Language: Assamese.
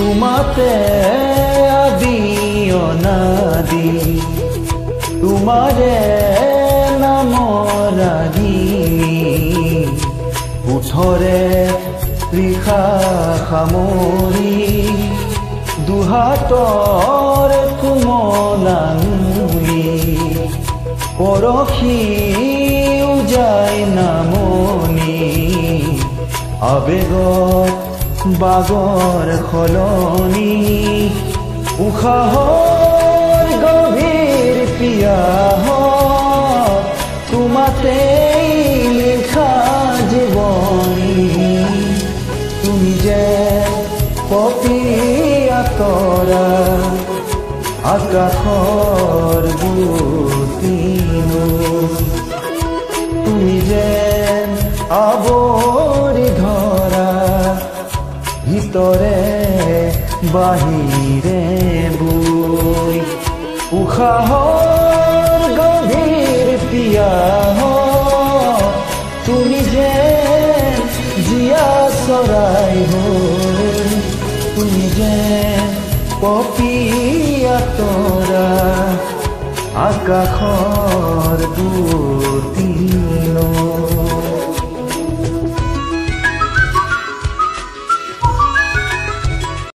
তোমাতে আদি অনাদি তোমাৰে নামৰ ৰাগিনী ওঠৰে ৰিখা সামৰি দুহাতৰ কোমলাঙুলি পৰশি উজাই নামনি আবেগত বাগৰ সলনি উশাহৰ গভীৰ পিয়াহ তোমাতে লিখা জীৱনী তুমি যে পপীয়া তৰা আকাশৰ বুটিনো তুমি যে আৱৰি ধৰা ভিতৰে বাহিৰে বৈ উশাহৰ গভীৰ পিয়াহ তুমি যে জীয়া চৰাই হৈ তুমি যে পপীয়া তৰা আকাশৰ বুটিনো